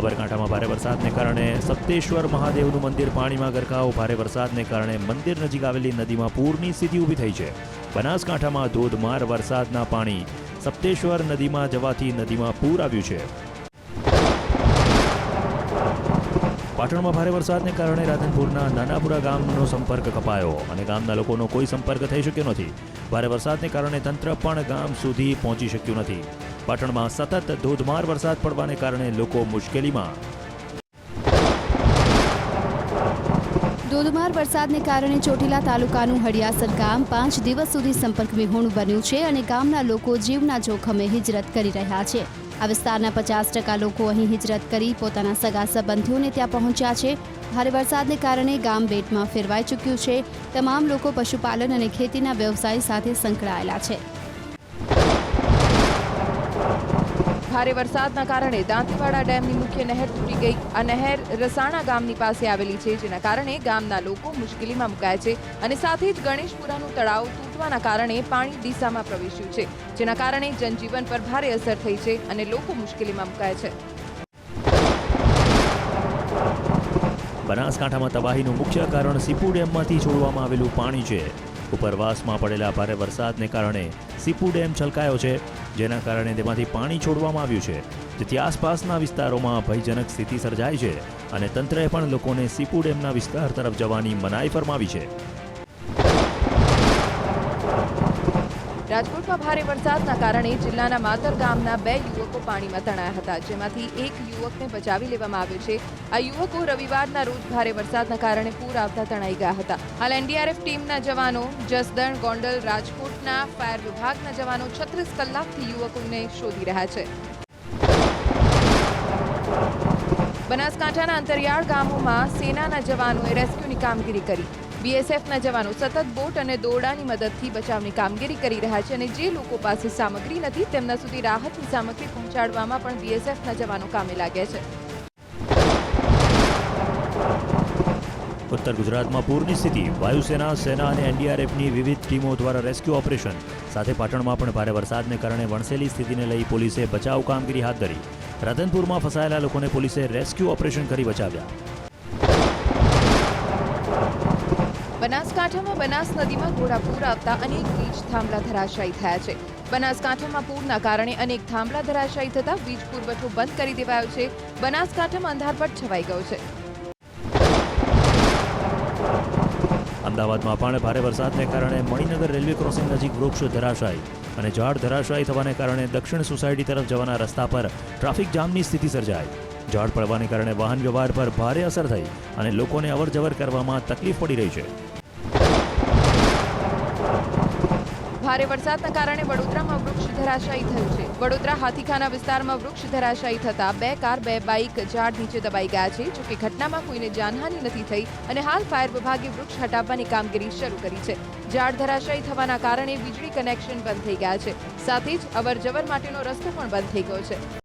સાબરકાંઠામાં ભારે વરસાદને કારણે સપ્તેશ્વર મહાદેવનું મંદિર પાણીમાં ગરકાવ. ભારે વરસાદને કારણે મંદિર નજીક આવેલી નદીમાં પૂરની સ્થિતિ ઊભી થઈ છે. બનાસકાંઠામાં ધોધમાર વરસાદના પાણી સપ્તેશ્વર નદીમાં જવાથી નદીમાં પૂર આવ્યું છે. પાટણમાં ભારે વરસાદને કારણે રાધનપુરના નાનાપુરા ગામનો સંપર્ક કપાયો અને ગામના લોકોનો કોઈ સંપર્ક થઈ શક્યો નથી. ભારે વરસાદને કારણે તંત્ર પણ ગામ સુધી પહોંચી શક્યું નથી. પાટણમાં સતત ધોધમાર વરસાદ પડવાને કારણે લોકો મુશ્કેલીમાં. ધોધમાર વરસાદને કારણે ચોટીલા તાલુકાનું હડિયાસર ગામ 5 દિવસ સુધી સંપર્ક વિહોણું બન્યું છે અને ગામના લોકો જીવના જોખમે હિજરત કરી રહ્યા છે. આ વિસ્તારના 50% લોકો અહીં હિજરત કરી પોતાના સગા સંબંધીઓને ત્યાં પહોંચ્યા છે. ભારે વરસાદને કારણે ગામ બેટમાં ફેરવાઈ ચૂક્યું છે. તમામ લોકો પશુપાલન અને ખેતીના વ્યવસાય સાથે સંકળાયેલા છે. ભારે વરસાદના કારણે દાંતીવાડા ડેમની મુખ્ય નહેર તૂટી ગઈ. આ નહેર રસાણા ગામની પાસે આવેલી છે, જેના કારણે ગામના લોકો મુશ્કેલીમાં મુકાયા છે અને સાથે જ ગણેશપુરાનું તળાવ તૂટવાના કારણે પાણી દિશામાં પ્રવેશ્યું છે, જેના કારણે જનજીવન પર ભારે અસર થઈ છે અને લોકો મુશ્કેલીમાં મુકાયા છે. બનાસકાંઠામાં તબાહીનું મુખ્ય કારણ સીપુ ડેમમાંથી છોડવામાં આવેલું પાણી છે. ઉપરવાસમાં પડેલા ભારે વરસાદને કારણે સીપુ ડેમ છલકાયો છે, જેના કારણે તેમાંથી પાણી છોડવામાં આવ્યું છે, જેથી આસપાસના વિસ્તારોમાં ભયજનક સ્થિતિ સર્જાય છે અને તંત્રએ પણ લોકોને સીપુ ડેમના વિસ્તાર તરફ જવાની મનાઈ ફરમાવી છે. રાજકોટમાં ભારે વરસાદના કારણે જિલ્લાના માતર ગામના 2 યુવકો પાણીમાં તણાયા હતા, જેમાંથી એક યુવકને બચાવી લેવામાં આવ્યો છે. આ યુવકો રવિવારના રોજ ભારે વરસાદના કારણે પૂર આવતા તણાઈ ગયા હતા. હાલ એનડીઆરએફ ટીમના જવાનો જસદણ, ગોંડલ, રાજકોટના ફાયર વિભાગના જવાનો 36 કલાકથી યુવકોને શોધી રહ્યા છે. બનાસકાંઠાના અંતરિયાળ ગામોમાં સેનાના જવાનોએ રેસ્ક્યુની કામગીરી કરી. બીએસએફના જવાનો સતત બોટ અને દોરડાની મદદથી બચાવની કામગીરી કરી રહ્યા છે અને જે લોકો પાસે સામગ્રી નથી તેમના સુધી રાહતની સામગ્રી પહોંચાડવામાં પણ બીએસએફના જવાનો કામે લાગ્યા છે. ઉત્તર ગુજરાતમાં પૂરની સ્થિતિ. વાયુસેના, સેના અને એનડીઆરએફની વિવિધ ટીમો દ્વારા રેસ્ક્યુ ઓપરેશન સાથે પાટણમાં પણ ભારે વરસાદને કારણે વણસેલી સ્થિતિને લઈ પોલીસે બચાવ કામગીરી હાથ ધરી. રાધનપુરમાં ફસાયેલા લોકોને પોલીસે રેસ્ક્યુ ઓપરેશન કરી બચાવ્યા. બનાસકાંઠામાં બનાસ નદીમાં ઘોડાપૂર આવતા અનેક વીજ થાંભલા ધરાશાયી થયા છે. બનાસકાંઠામાં પૂરના કારણે અનેક થાંભલા ધરાશાયી થતા વીજ પુરવઠો બંધ કરી દેવાયો છે. બનાસકાંઠામાં અંધારપટ છવાઈ ગયો છે. અમદાવાદમાં પણ ભારે વરસાદને કારણે મણિનગર રેલવે ક્રોસિંગ નજીક વૃક્ષ ધરાશાયી અને ઝાડ ધરાશાયી થવાને કારણે દક્ષિણ સોસાયટી તરફ જવાના રસ્તા પર ટ્રાફિક જામની સ્થિતિ સર્જાઈ. ઝાડ પડવાને કારણે વાહન વ્યવહાર પર ભારે અસર થઈ અને લોકોને અવરજવર કરવામાં તકલીફ પડી રહી છે. ભારે વરસાદના કારણે વડોદરામાં વૃક્ષ ધરાશાયી થયું છે. વડોદરા હાથીખાના વિસ્તારમાં વૃક્ષ ધરાશાયી થતા 2 કાર 2 બાઇક ઝાડ નીચે દબાઈ ગયા છે. જોકે ઘટનામાં કોઈને જાનહાનિ નથી થઈ અને હાલ ફાયર વિભાગે વૃક્ષ હટાવવાની કામગીરી શરૂ કરી છે. ઝાડ ધરાશાયી થવાના કારણે વીજળી કનેક્શન બંધ થઈ ગયા છે. સાથે જ અવરજવર માટેનો રસ્તો પણ બંધ થઈ ગયો છે.